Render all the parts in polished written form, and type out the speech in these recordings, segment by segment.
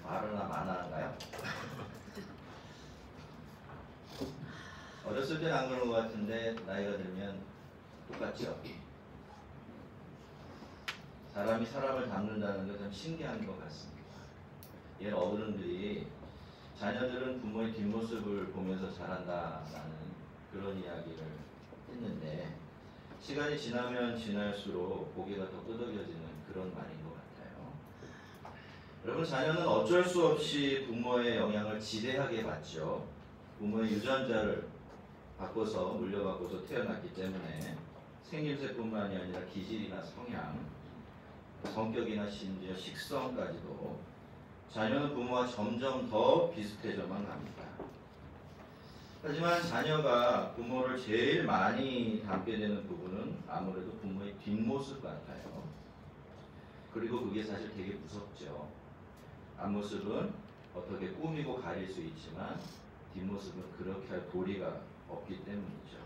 말하나 마나인가요? 어렸을 때는 안 그런 것 같은데 나이가 들면 똑같죠? 사람이 사람을 닮는다는 게 참 신기한 것 같습니다. 예, 어른들이 자녀들은 부모의 뒷모습을 보면서 자란다라는 그런 이야기를 했는데 시간이 지나면 지날수록 고개가 더 끄덕여지는 그런 말인 것 같아요. 여러분, 자녀는 어쩔 수 없이 부모의 영향을 지대하게 받죠. 부모의 유전자를 바꿔서 물려받고서 태어났기 때문에 생김새뿐만이 아니라 기질이나 성향, 성격이나 심지어 식성까지도 자녀는 부모와 점점 더 비슷해져만 갑니다. 하지만 자녀가 부모를 제일 많이 닮게 되는 부분은 아무래도 부모의 뒷모습 같아요. 그리고 그게 사실 되게 무섭죠. 앞모습은 어떻게 꾸미고 가릴 수 있지만 뒷모습은 그렇게 할 도리가 없기 때문이죠.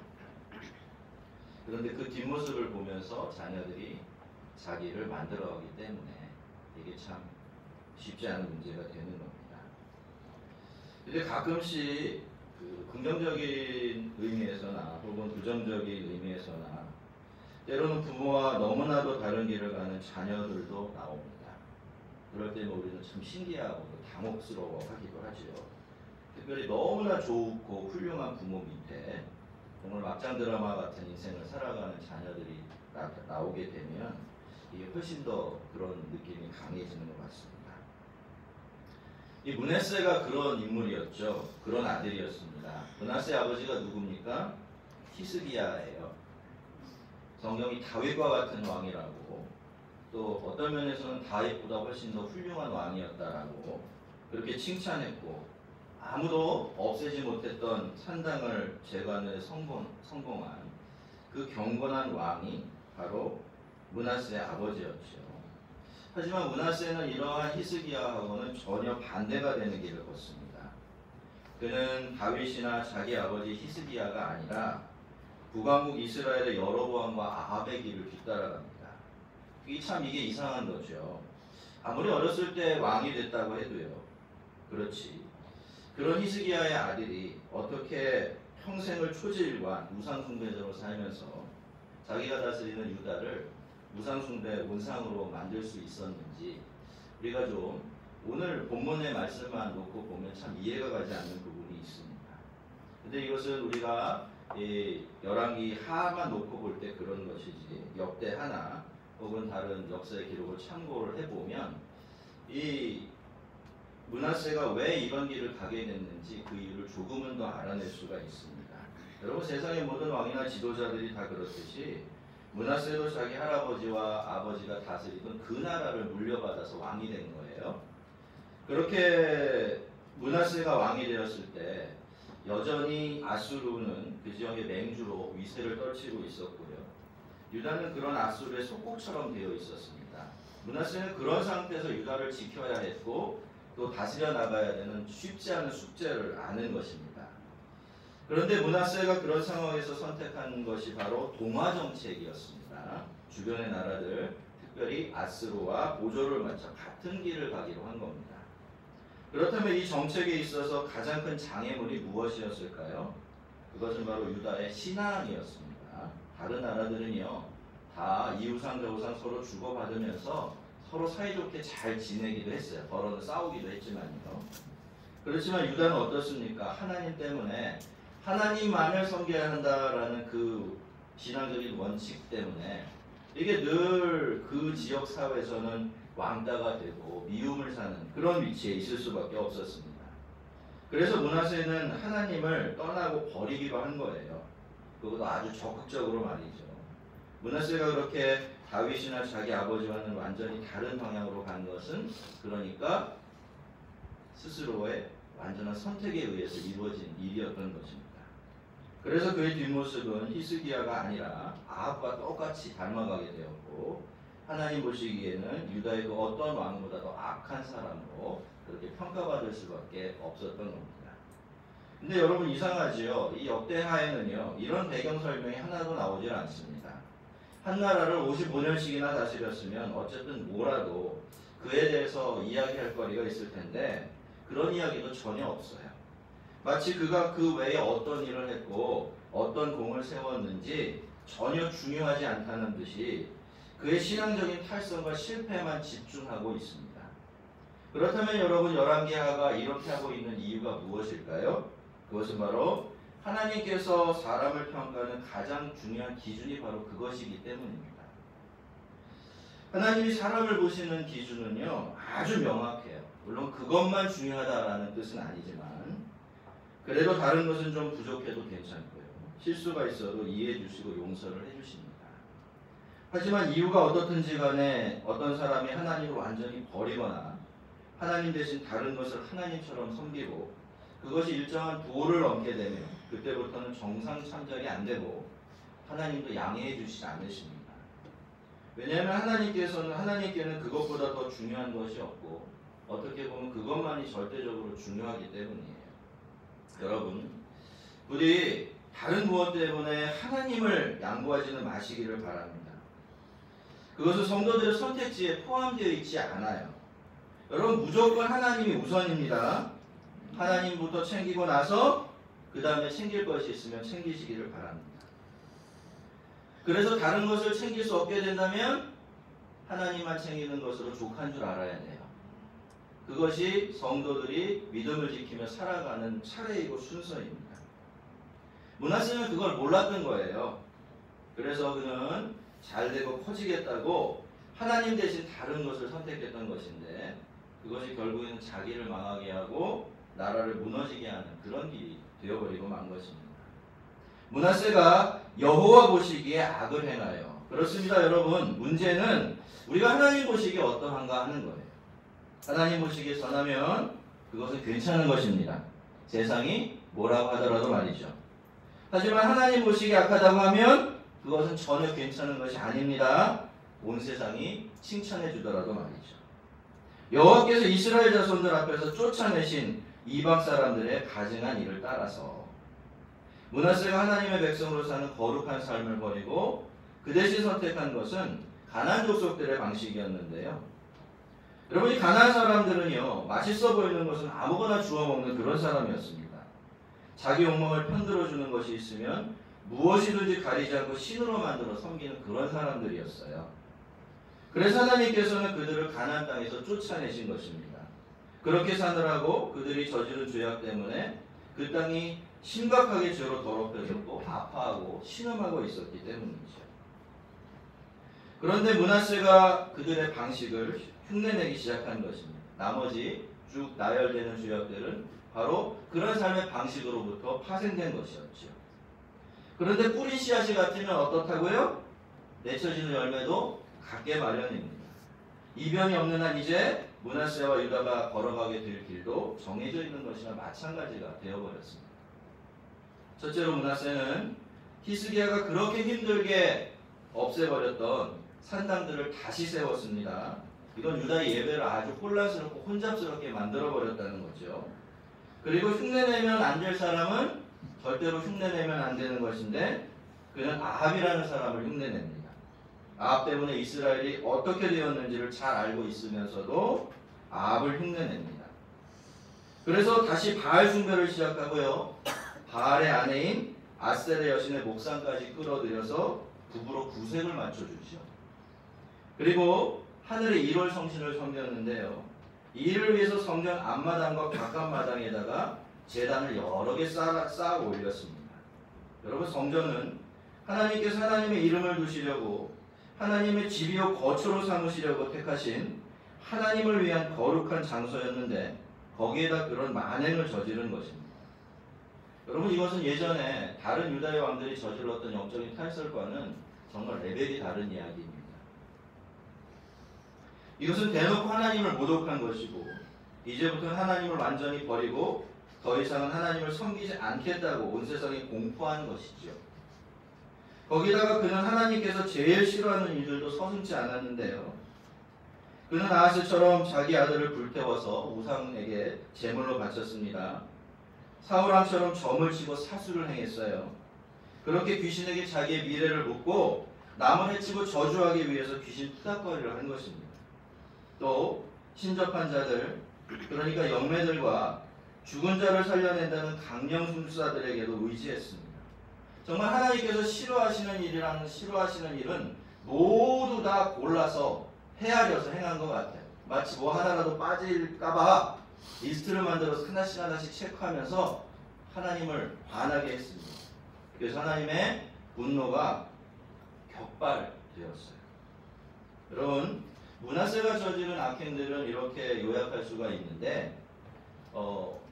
그런데 그 뒷모습을 보면서 자녀들이 자기를 만들어가기 때문에 이게 참 쉽지 않은 문제가 되는 겁니다. 근데 가끔씩 그 긍정적인 의미에서나 혹은 부정적인 의미에서나 때로는 부모와 너무나도 다른 길을 가는 자녀들도 나옵니다. 그럴 때는 우리는 참 신기하고 당혹스러워하기도 하죠. 특별히 너무나 좋고 훌륭한 부모 밑에 정말 막장 드라마 같은 인생을 살아가는 자녀들이 나오게 되면 이게 훨씬 더 그런 느낌이 강해지는 것 같습니다. 이 므낫세가 그런 인물이었죠. 그런 아들이었습니다. 므낫세 아버지가 누굽니까? 히스기야예요. 성경이 다윗과 같은 왕이라고, 또 어떤 면에서는 다윗보다 훨씬 더 훌륭한 왕이었다라고 그렇게 칭찬했고, 아무도 없애지 못했던 산당을 재건에 성공한 그 경건한 왕이 바로 므낫세의 아버지였죠. 하지만 므낫세는 이러한 히스기야하고는 전혀 반대가 되는 길을 걷습니다. 그는 다윗이나 자기 아버지 히스기야가 아니라 북왕국 이스라엘의 여로보암과 아합의 길을 뒤따라갑니다. 이게 이상한 거죠. 아무리 어렸을 때 왕이 됐다고 해도요. 그렇지. 그런 히스기야의 아들이 어떻게 평생을 초지일관 우상숭배자로 살면서 자기가 다스리는 유다를 우상숭배 온상으로 만들 수 있었는지 우리가 좀 오늘 본문의 말씀만 놓고 보면 참 이해가 가지 않는 부분이 있습니다. 근데 이것은 우리가 열왕기 하만 놓고 볼 때 그런 것이지 역대 하나 혹은 다른 역사의 기록을 참고를 해보면 이 므낫세가 왜 이런 길을 가게 됐는지 그 이유를 조금은 더 알아낼 수가 있습니다. 여러분, 세상의 모든 왕이나 지도자들이 다 그렇듯이 므낫세도 자기 할아버지와 아버지가 다스리던 그 나라를 물려받아서 왕이 된 거예요. 그렇게 므낫세가 왕이 되었을 때 여전히 아수르는 그 지역의 맹주로 위세를 떨치고 있었고요. 유다는 그런 아수르의 속국처럼 되어 있었습니다. 므낫세는 그런 상태에서 유다를 지켜야 했고 또 다스려 나가야 되는 쉽지 않은 숙제를 아는 것입니다. 그런데 므낫세가 그런 상황에서 선택한 것이 바로 동화 정책이었습니다. 주변의 나라들, 특별히 아스루와 보조를 맞춰 같은 길을 가기로 한 겁니다. 그렇다면 이 정책에 있어서 가장 큰 장애물이 무엇이었을까요? 그것은 바로 유다의 신앙이었습니다. 다른 나라들은요, 다 이우상 저우상 서로 주고받으면서 서로 사이좋게 잘 지내기도 했어요. 서로는 싸우기도 했지만요. 그렇지만 유다는 어떻습니까? 하나님 때문에 하나님만을 섬겨야 한다라는 그 신앙적인 원칙 때문에 이게 늘 그 지역 사회에서는 왕따가 되고 미움을 사는 그런 위치에 있을 수밖에 없었습니다. 그래서 므낫세는 하나님을 떠나고 버리기로 한 거예요. 그것도 아주 적극적으로 말이죠. 므낫세가 그렇게 다윗이나 자기 아버지와는 완전히 다른 방향으로 간 것은 그러니까 스스로의 완전한 선택에 의해서 이루어진 일이었던 것입니다. 그래서 그의 뒷모습은 히스기야가 아니라 아합과 똑같이 닮아가게 되었고 하나님 보시기에는 유다의 그 어떤 왕보다 더 악한 사람으로 그렇게 평가받을 수밖에 없었던 겁니다. 근데 여러분 이상하지요? 이 역대하에는요 이런 배경 설명이 하나도 나오질 않습니다. 한 나라를 55년씩이나 다스렸으면 어쨌든 뭐라도 그에 대해서 이야기할 거리가 있을 텐데 그런 이야기도 전혀 없어요. 마치 그가 그 외에 어떤 일을 했고 어떤 공을 세웠는지 전혀 중요하지 않다는 듯이 그의 신앙적인 탈선과 실패만 집중하고 있습니다. 그렇다면 여러분, 열왕기하가 이렇게 하고 있는 이유가 무엇일까요? 그것은 바로 하나님께서 사람을 평가하는 가장 중요한 기준이 바로 그것이기 때문입니다. 하나님이 사람을 보시는 기준은요, 아주 명확해요. 물론 그것만 중요하다라는 뜻은 아니지만 그래도 다른 것은 좀 부족해도 괜찮고요. 실수가 있어도 이해해 주시고 용서를 해 주십니다. 하지만 이유가 어떻든지 간에 어떤 사람이 하나님을 완전히 버리거나 하나님 대신 다른 것을 하나님처럼 섬기고 그것이 일정한 도를 넘게 되면 그때부터는 정상 참작이 안 되고 하나님도 양해해 주시지 않으십니다. 왜냐하면 하나님께는 그것보다 더 중요한 것이 없고 어떻게 보면 그것만이 절대적으로 중요하기 때문이에요. 여러분, 부디 다른 무엇 때문에 하나님을 양보하지는 마시기를 바랍니다. 그것은 성도들의 선택지에 포함되어 있지 않아요. 여러분, 무조건 하나님이 우선입니다. 하나님부터 챙기고 나서 그 다음에 챙길 것이 있으면 챙기시기를 바랍니다. 그래서 다른 것을 챙길 수 없게 된다면 하나님만 챙기는 것으로 족한 줄 알아야 돼요. 그것이 성도들이 믿음을 지키며 살아가는 차례이고 순서입니다. 므낫세는 그걸 몰랐던 거예요. 그래서 그는 잘되고 커지겠다고 하나님 대신 다른 것을 선택했던 것인데 그것이 결국에는 자기를 망하게 하고 나라를 무너지게 하는 그런 길이 되어버리고 만 것입니다. 므낫세가 여호와 보시기에 악을 행하여. 그렇습니다, 여러분. 문제는 우리가 하나님 보시기에 어떠한가 하는 거예요. 하나님 보시기에 선하면 그것은 괜찮은 것입니다. 세상이 뭐라고 하더라도 말이죠. 하지만 하나님 보시기에 악하다고 하면 그것은 전혀 괜찮은 것이 아닙니다. 온 세상이 칭찬해 주더라도 말이죠. 여호와께서 이스라엘 자손들 앞에서 쫓아내신 이방 사람들의 가증한 일을 따라서 므낫세가 하나님의 백성으로 사는 거룩한 삶을 버리고 그 대신 선택한 것은 가나안 족속들의 방식이었는데요. 여러분, 이 가나안 사람들은요, 맛있어 보이는 것은 아무거나 주워 먹는 그런 사람이었습니다. 자기 욕망을 편들어주는 것이 있으면 무엇이든지 가리지 않고 신으로 만들어 섬기는 그런 사람들이었어요. 그래서 하나님께서는 그들을 가나안 땅에서 쫓아내신 것입니다. 그렇게 사느라고 그들이 저지른 죄악 때문에 그 땅이 심각하게 죄로 더럽혀졌고 아파하고 신음하고 있었기 때문이죠. 그런데 므낫세가 그들의 방식을 흉내내기 시작한 것입니다. 나머지 쭉 나열되는 죄악들은 바로 그런 삶의 방식으로부터 파생된 것이었죠. 그런데 뿌린 씨앗이 같으면 어떻다고요? 맺혀지는 열매도 갖게 마련입니다. 이변이 없는 한 이제 므낫세와 유다가 걸어가게 될 길도 정해져 있는 것이나 마찬가지가 되어버렸습니다. 첫째로 므낫세는 히스기야가 그렇게 힘들게 없애버렸던 산당들을 다시 세웠습니다. 이건 유다의 예배를 아주 혼란스럽고 혼잡스럽게 만들어버렸다는 거죠. 그리고 흉내내면 안 될 사람은 절대로 흉내내면 안 되는 것인데 그는 아합이라는 사람을 흉내냅니다. 아합 때문에 이스라엘이 어떻게 되었는지를 잘 알고 있으면서도 아합을 흉내냅니다. 그래서 다시 바알 숭배를 시작하고요. 바알의 아내인 아세레 여신의 목상까지 끌어들여서 부부로 구색을 맞춰주죠. 그리고 하늘의 1월 성신을 섬겼는데요. 이 일을 위해서 성전 앞마당과 바깥마당에다가 제단을 여러 개 쌓아 올렸습니다. 여러분, 성전은 하나님께서 하나님의 이름을 두시려고 하나님의 집이요 거처로 삼으시려고 택하신 하나님을 위한 거룩한 장소였는데 거기에다 그런 만행을 저지른 것입니다. 여러분, 이것은 예전에 다른 유다의 왕들이 저질렀던 영적인 탈설과는 정말 레벨이 다른 이야기입니다. 이것은 대놓고 하나님을 모독한 것이고 이제부터는 하나님을 완전히 버리고 더 이상은 하나님을 섬기지 않겠다고 온 세상이 공포한 것이죠. 거기다가 그는 하나님께서 제일 싫어하는 일들도 서슴지 않았는데요. 그는 아하스처럼 자기 아들을 불태워서 우상에게 제물로 바쳤습니다. 사울왕처럼 점을 치고 사수를 행했어요. 그렇게 귀신에게 자기의 미래를 묻고 남을 해치고 저주하기 위해서 귀신 푸닥거리를 한 것입니다. 또 신접한 자들, 그러니까 영매들과 죽은 자를 살려낸다는 강령술사들에게도 의지했습니다. 정말 하나님께서 싫어하시는 일은 모두 다 골라서 헤아려서 행한 것 같아요. 마치 뭐 하나라도 빠질까봐 리스트를 만들어서 하나씩 체크하면서 하나님을 반하게 했습니다. 그래서 하나님의 분노가 격발되었어요. 여러분, 므낫세가 저지른 악행들은 이렇게 요약할 수가 있는데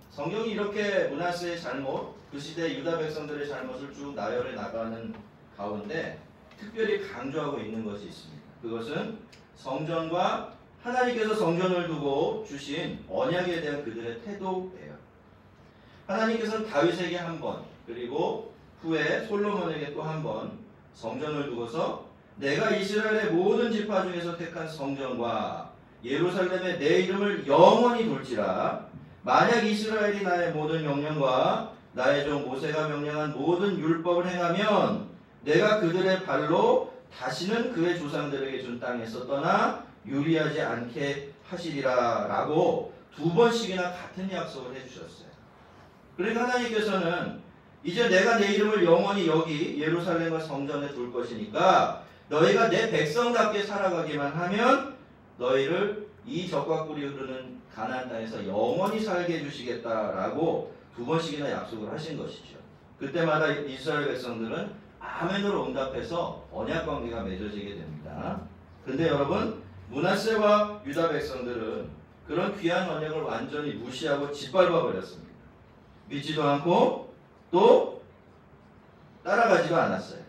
성경이 이렇게 므낫세의 잘못, 그 시대 유다 백성들의 잘못을 쭉 나열해 나가는 가운데 특별히 강조하고 있는 것이 있습니다. 그것은 성전과 하나님께서 성전을 두고 주신 언약에 대한 그들의 태도예요. 하나님께서는 다윗에게 한 번, 그리고 후에 솔로몬에게 또 한 번 성전을 두고서 내가 이스라엘의 모든 지파 중에서 택한 성전과 예루살렘에 내 이름을 영원히 둘지라. 만약 이스라엘이 나의 모든 명령과 나의 종 모세가 명령한 모든 율법을 행하면 내가 그들의 발로 다시는 그의 조상들에게 준 땅에서 떠나 유리하지 않게 하시리라 라고 2번씩이나 같은 약속을 해주셨어요. 그러니까 하나님께서는 이제 내가 내 이름을 영원히 여기 예루살렘과 성전에 둘 것이니까 너희가 내 백성답게 살아가기만 하면 너희를 이 적과 꿀이 흐르는 가나안 땅에서 영원히 살게 해주시겠다라고 2번씩이나 약속을 하신 것이죠. 그때마다 이스라엘 백성들은 아멘으로 응답해서 언약 관계가 맺어지게 됩니다. 근데 여러분, 므낫세와 유다 백성들은 그런 귀한 언약을 완전히 무시하고 짓밟아 버렸습니다. 믿지도 않고 또 따라가지도 않았어요.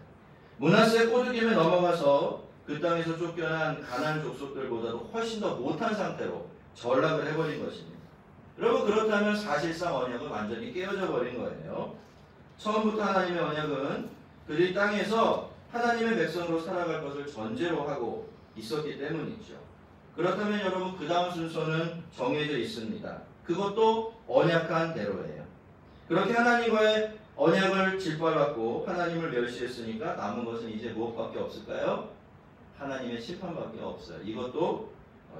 므낫세 꼬드김에 넘어가서 그 땅에서 쫓겨난 가나안 족속들보다도 훨씬 더 못한 상태로 전락을 해버린 것입니다. 여러분, 그렇다면 사실상 언약은 완전히 깨어져 버린 거예요. 처음부터 하나님의 언약은 그들이 땅에서 하나님의 백성으로 살아갈 것을 전제로 하고 있었기 때문이죠. 그렇다면 여러분, 그 다음 순서는 정해져 있습니다. 그것도 언약한 대로예요. 그렇게 하나님과의 언약을 짓밟았고 하나님을 멸시했으니까 남은 것은 이제 무엇밖에 없을까요? 하나님의 심판밖에 없어요. 이것도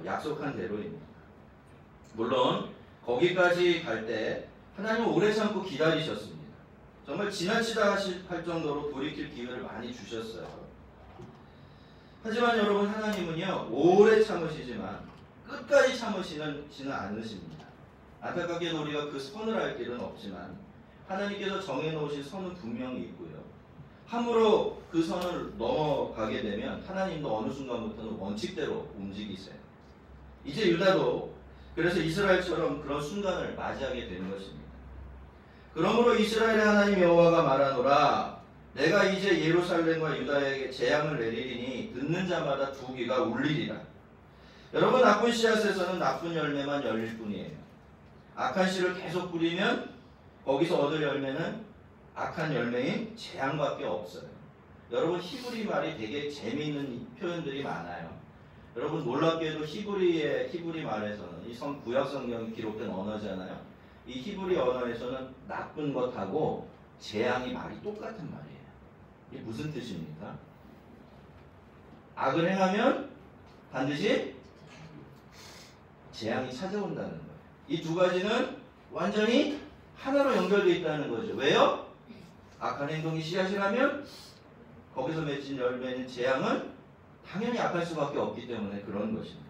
약속한 대로입니다. 물론 거기까지 갈 때 하나님은 오래 참고 기다리셨습니다. 정말 지나치다 할 정도로 돌이킬 기회를 많이 주셨어요. 하지만 여러분, 하나님은요 오래 참으시지만 끝까지 참으시지는 않으십니다. 안타깝게도 우리가 그 선을 알 길은 없지만 하나님께서 정해놓으신 선은 분명히 있고요. 함부로 그 선을 넘어가게 되면 하나님도 어느 순간부터는 원칙대로 움직이세요. 이제 유다도 그래서 이스라엘처럼 그런 순간을 맞이하게 되는 것입니다. 그러므로 이스라엘의 하나님 여호와가 말하노라. 내가 이제 예루살렘과 유다에게 재앙을 내리리니 듣는 자마다 두 귀가 울리리라. 여러분, 나쁜 씨앗에서는 나쁜 열매만 열릴 뿐이에요. 악한 씨를 계속 뿌리면 거기서 얻을 열매는 악한 열매인 재앙밖에 없어요. 여러분, 히브리 말이 되게 재미있는 표현들이 많아요. 여러분, 놀랍게도 히브리 말에서는 이 구약 성경이 기록된 언어잖아요. 이 히브리 언어에서는 나쁜 것하고 재앙이 말이 똑같은 말이에요. 이게 무슨 뜻입니까? 악을 행하면 반드시 재앙이 찾아온다는 거예요. 이 두 가지는 완전히 하나로 연결되어 있다는 거죠. 왜요? 악한 행동이 씨앗이라면 거기서 맺힌 열매는 재앙은 당연히 악할 수밖에 없기 때문에 그런 것입니다.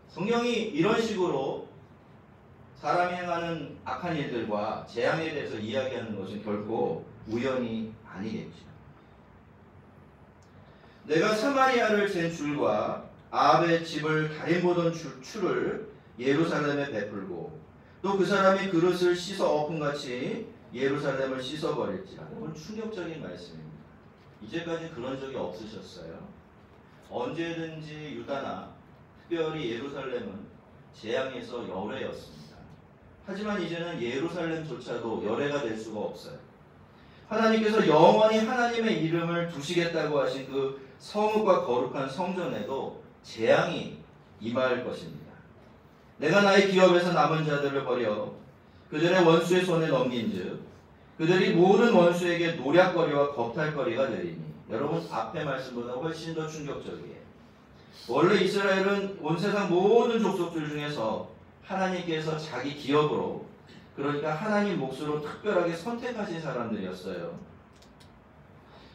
성경이 이런 식으로 사람이 행하는 악한 일들과 재앙에 대해서 이야기하는 것은 결코 우연이 아니겠죠. 내가 사마리아를 잰 줄과 아합의 집을 달인보던 추를 예루살렘에 베풀고 또 그 사람이 그릇을 씻어 엎음같이 예루살렘을 씻어버릴지라. 이건 충격적인 말씀입니다. 이제까지 그런 적이 없으셨어요. 언제든지 유다나 특별히 예루살렘은 재앙에서 열애였습니다. 하지만 이제는 예루살렘조차도 열애가 될 수가 없어요. 하나님께서 영원히 하나님의 이름을 두시겠다고 하신 그 성읍과 거룩한 성전에도 재앙이 임할 것입니다. 내가 나의 기업에서 남은 자들을 버려 그들의 원수의 손에 넘긴즉 그들이 모든 원수에게 노략거리와 겁탈거리가 되리니. 여러분, 앞의 말씀보다 훨씬 더 충격적이에요. 원래 이스라엘은 온 세상 모든 족속들 중에서 하나님께서 자기 기업으로, 그러니까 하나님 몫으로 특별하게 선택하신 사람들이었어요.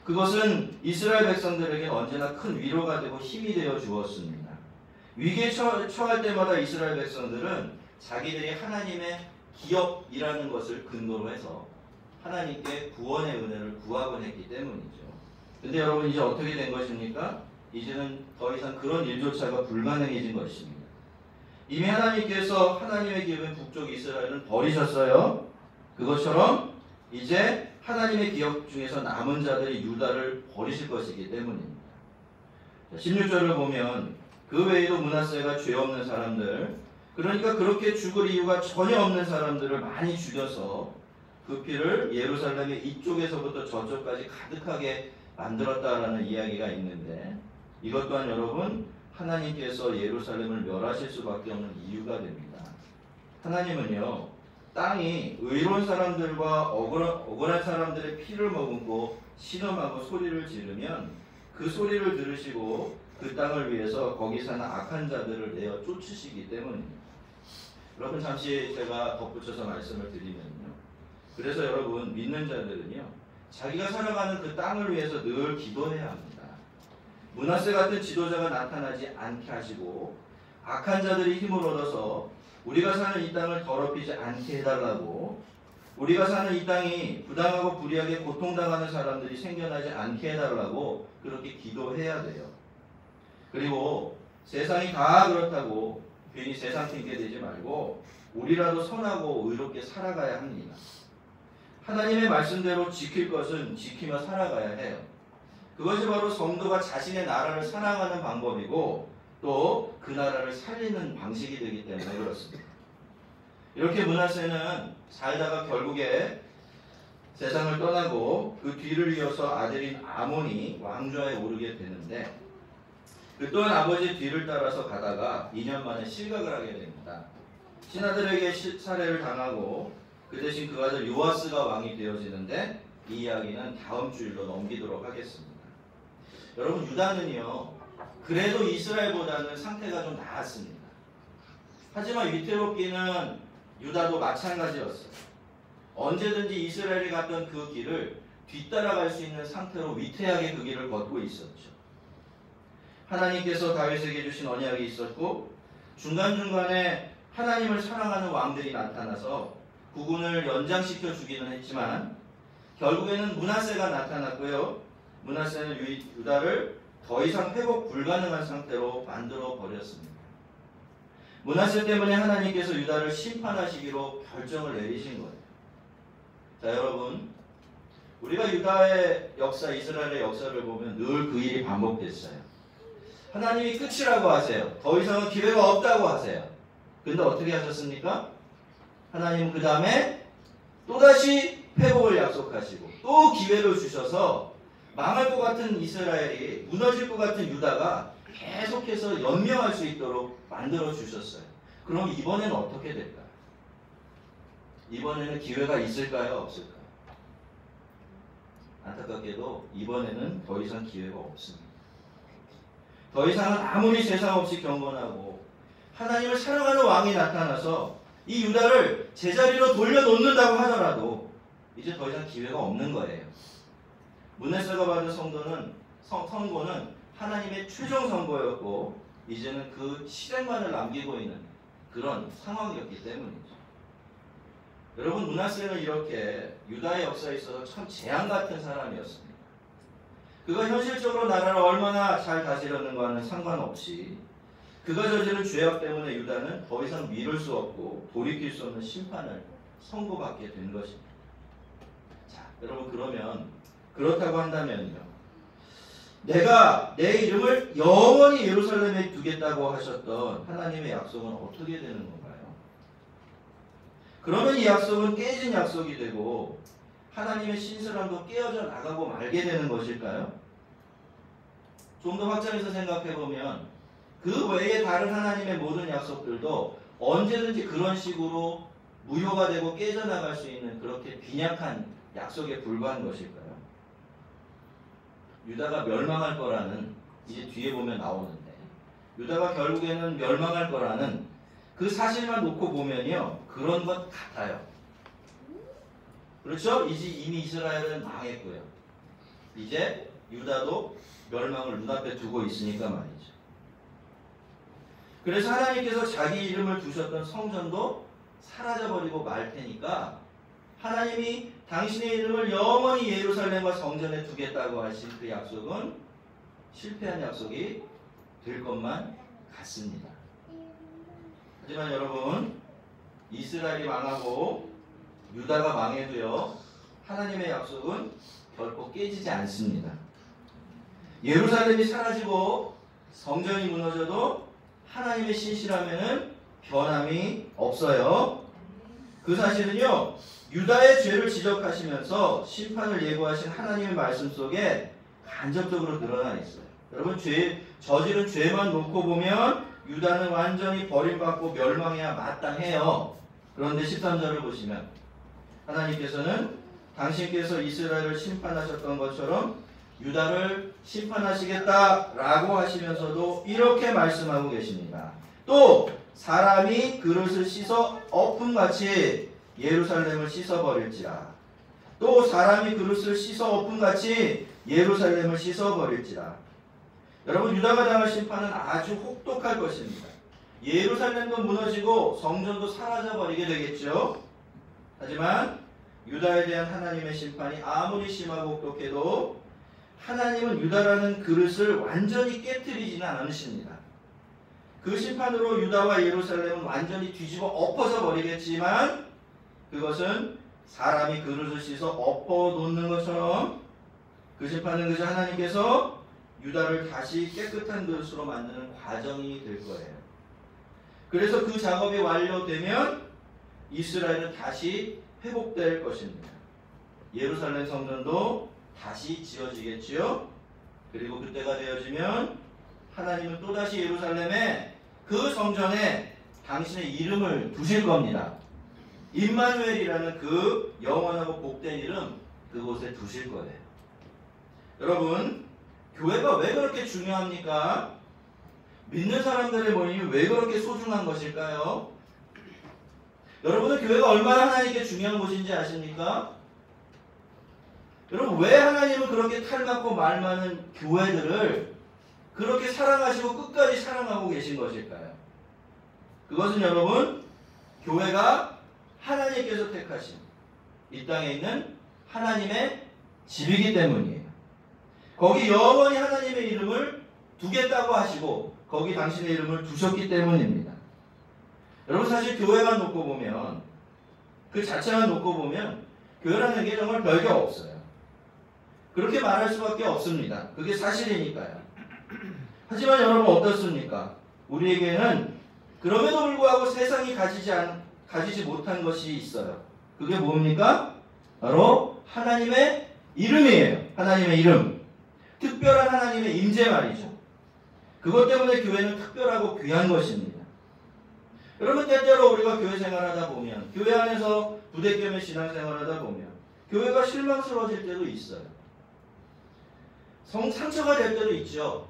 그것은 이스라엘 백성들에게 언제나 큰 위로가 되고 힘이 되어 주었습니다. 위기에 처할 때마다 이스라엘 백성들은 자기들이 하나님의 기업이라는 것을 근거로 해서 하나님께 구원의 은혜를 구하곤 했기 때문이죠. 근데 여러분, 이제 어떻게 된 것입니까? 이제는 더 이상 그런 일조차가 불가능해진 것입니다. 이미 하나님께서 하나님의 기업인 북쪽 이스라엘은 버리셨어요. 그것처럼 이제 하나님의 기업 중에서 남은 자들이 유다를 버리실 것이기 때문입니다. 16절을 보면 그 외에도 므낫세가 죄 없는 사람들, 그러니까 그렇게 죽을 이유가 전혀 없는 사람들을 많이 죽여서 그 피를 예루살렘의 이쪽에서부터 저쪽까지 가득하게 만들었다라는 이야기가 있는데, 이것 또한 여러분, 하나님께서 예루살렘을 멸하실 수밖에 없는 이유가 됩니다. 하나님은요, 땅이 의로운 사람들과 억울한 사람들의 피를 머금고 신음하고 소리를 지르면 그 소리를 들으시고 그 땅을 위해서 거기 사는 악한 자들을 내어 쫓으시기 때문입니다. 여러분, 잠시 제가 덧붙여서 말씀을 드리면요, 그래서 여러분, 믿는 자들은요, 자기가 살아가는 그 땅을 위해서 늘 기도해야 합니다. 므낫세 같은 지도자가 나타나지 않게 하시고 악한 자들이 힘을 얻어서 우리가 사는 이 땅을 더럽히지 않게 해달라고, 우리가 사는 이 땅이 부당하고 불의하게 고통당하는 사람들이 생겨나지 않게 해달라고 그렇게 기도해야 돼요. 그리고 세상이 다 그렇다고 괜히 세상 핑계 대지 말고 우리라도 선하고 의롭게 살아가야 합니다. 하나님의 말씀대로 지킬 것은 지키며 살아가야 해요. 그것이 바로 성도가 자신의 나라를 사랑하는 방법이고 또 그 나라를 살리는 방식이 되기 때문에 그렇습니다. 이렇게 므낫세는 살다가 결국에 세상을 떠나고 그 뒤를 이어서 아들인 아몬이 왕좌에 오르게 되는데, 그 또한 아버지의 뒤를 따라서 가다가 2년 만에 실각을 하게 됩니다. 신하들에게 살해를 당하고 그 대신 그 아들 요아스가 왕이 되어지는데, 이 이야기는 다음 주일로 넘기도록 하겠습니다. 여러분, 유다는요, 그래도 이스라엘보다는 상태가 좀 나았습니다. 하지만 위태롭기는 유다도 마찬가지였어요. 언제든지 이스라엘이 갔던 그 길을 뒤따라갈 수 있는 상태로 위태하게 그 길을 걷고 있었죠. 하나님께서 다윗에게 주신 언약이 있었고, 중간중간에 하나님을 사랑하는 왕들이 나타나서 국군을 연장시켜 주기는 했지만 결국에는 므낫세가 나타났고요. 므낫세는 유다를 더 이상 회복 불가능한 상태로 만들어 버렸습니다. 므낫세 때문에 하나님께서 유다를 심판하시기로 결정을 내리신 거예요. 자, 여러분, 우리가 유다의 역사, 이스라엘의 역사를 보면 늘 그 일이 반복됐어요. 하나님이 끝이라고 하세요. 더 이상은 기회가 없다고 하세요. 근데 어떻게 하셨습니까? 하나님은 그 다음에 또다시 회복을 약속하시고 또 기회를 주셔서 망할 것 같은 이스라엘이, 무너질 것 같은 유다가 계속해서 연명할 수 있도록 만들어 주셨어요. 그럼 이번에는 어떻게 될까요? 이번에는 기회가 있을까요? 없을까요? 안타깝게도 이번에는 더 이상 기회가 없습니다. 더 이상은 아무리 세상 없이 경건하고 하나님을 사랑하는 왕이 나타나서 이 유다를 제자리로 돌려놓는다고 하더라도 이제 더 이상 기회가 없는 거예요. 므낫세가 받은 선고는 하나님의 최종 선고였고 이제는 그 실행만을 남기고 있는 그런 상황이었기 때문이죠. 여러분, 므낫세는 이렇게 유다의 역사에 있어서 참 재앙 같은 사람이었습니다. 그가 현실적으로 나라를 얼마나 잘 다스렸는가는 상관없이 그가 저지른 죄악 때문에 유다는 더 이상 미룰 수 없고 돌이킬 수 없는 심판을 선고받게 된 것입니다. 자, 여러분, 그러면 그렇다고 한다면요, 내가 내 이름을 영원히 예루살렘에 두겠다고 하셨던 하나님의 약속은 어떻게 되는 건가요? 그러면 이 약속은 깨진 약속이 되고 하나님의 신실함도 깨어져 나가고 말게 되는 것일까요? 좀 더 확장해서 생각해보면 그 외에 다른 하나님의 모든 약속들도 언제든지 그런 식으로 무효가 되고 깨져나갈 수 있는 그렇게 빈약한 약속에 불과한 것일까요? 유다가 멸망할 거라는, 이제 뒤에 보면 나오는데, 유다가 결국에는 멸망할 거라는 그 사실만 놓고 보면요, 그런 것 같아요. 그렇죠? 이미 이스라엘은 망했고요. 이제 유다도 멸망을 눈앞에 두고 있으니까 말이죠. 그래서 하나님께서 자기 이름을 두셨던 성전도 사라져버리고 말 테니까 하나님이 당신의 이름을 영원히 예루살렘과 성전에 두겠다고 하신 그 약속은 실패한 약속이 될 것만 같습니다. 하지만 여러분, 이스라엘이 망하고 유다가 망해도요, 하나님의 약속은 결코 깨지지 않습니다. 예루살렘이 사라지고 성전이 무너져도 하나님의 신실함에는 변함이 없어요. 그 사실은요, 유다의 죄를 지적하시면서 심판을 예고하신 하나님의 말씀 속에 간접적으로 드러나 있어요. 여러분, 저지른 죄만 놓고 보면 유다는 완전히 버림받고 멸망해야 마땅해요. 그런데 13절을 보시면 하나님께서는 당신께서 이스라엘을 심판하셨던 것처럼 유다를 심판하시겠다라고 하시면서도 이렇게 말씀하고 계십니다. 또 사람이 그릇을 씻어 엎음같이 예루살렘을 씻어버릴지라. 또 사람이 그릇을 씻어 엎음같이 예루살렘을 씻어버릴지라. 여러분, 유다가 당할 심판은 아주 혹독할 것입니다. 예루살렘도 무너지고 성전도 사라져버리게 되겠죠. 하지만 유다에 대한 하나님의 심판이 아무리 심하고 혹독해도 하나님은 유다라는 그릇을 완전히 깨뜨리지는 않으십니다. 그 심판으로 유다와 예루살렘은 완전히 뒤집어 엎어져 버리겠지만 그것은 사람이 그릇을 씻어 엎어 놓는 것처럼 그 심판은 그저 하나님께서 유다를 다시 깨끗한 그릇으로 만드는 과정이 될 거예요. 그래서 그 작업이 완료되면 이스라엘은 다시 회복될 것입니다. 예루살렘 성전도 다시 지어지겠지요. 그리고 그때가 되어지면 하나님은 또다시 예루살렘에 그 성전에 당신의 이름을 두실 겁니다. 임마누엘이라는 그 영원하고 복된 이름 그곳에 두실 거예요. 여러분, 교회가 왜 그렇게 중요합니까? 믿는 사람들의 모임이 왜 그렇게 소중한 것일까요? 여러분은 교회가 얼마나 하나님께 중요한 곳인지 아십니까? 여러분, 왜 하나님은 그렇게 탈 많고 말 많은 교회들을 그렇게 사랑하시고 끝까지 사랑하고 계신 것일까요? 그것은 여러분, 교회가 하나님께서 택하신 이 땅에 있는 하나님의 집이기 때문이에요. 거기 영원히 하나님의 이름을 두겠다고 하시고 거기 당신의 이름을 두셨기 때문입니다. 여러분, 사실 교회만 놓고 보면, 그 자체만 놓고 보면 교회라는 게 정말 별게 없어요. 그렇게 말할 수밖에 없습니다. 그게 사실이니까요. 하지만 여러분, 어떻습니까? 우리에게는 그럼에도 불구하고 세상이 가지지 못한 것이 있어요. 그게 뭡니까? 바로 하나님의 이름이에요. 하나님의 이름. 특별한 하나님의 임재 말이죠. 그것 때문에 교회는 특별하고 귀한 것입니다. 여러분, 때때로 우리가 교회 생활하다 보면, 교회 안에서 부대껴며 신앙생활하다 보면 교회가 실망스러워질 때도 있어요. 상처가 될 때도 있죠.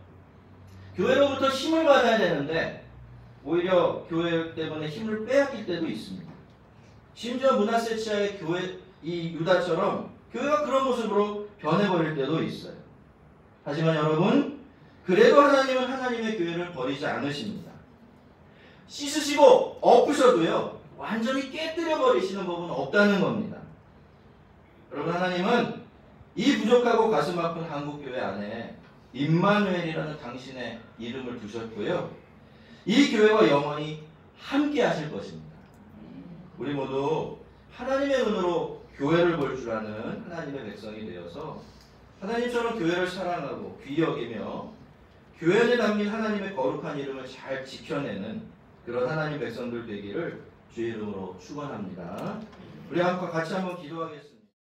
교회로부터 힘을 받아야 되는데 오히려 교회 때문에 힘을 빼앗길 때도 있습니다. 심지어 므낫세 지하의 교회, 이 유다처럼 교회가 그런 모습으로 변해버릴 때도 있어요. 하지만 여러분, 그래도 하나님은 하나님의 교회를 버리지 않으십니다. 씻으시고 엎으셔도요, 완전히 깨뜨려 버리시는 법은 없다는 겁니다. 여러분, 하나님은 이 부족하고 가슴 아픈 한국교회 안에 임마누엘이라는 당신의 이름을 두셨고요, 이 교회와 영원히 함께 하실 것입니다. 우리 모두 하나님의 눈으로 교회를 볼 줄 아는 하나님의 백성이 되어서 하나님처럼 교회를 사랑하고 귀히 여기며 교회 안에 담긴 하나님의 거룩한 이름을 잘 지켜내는 그런 하나님 백성들 되기를 주의 이름으로 축원합니다. 우리 같이 한번 기도하겠습니다.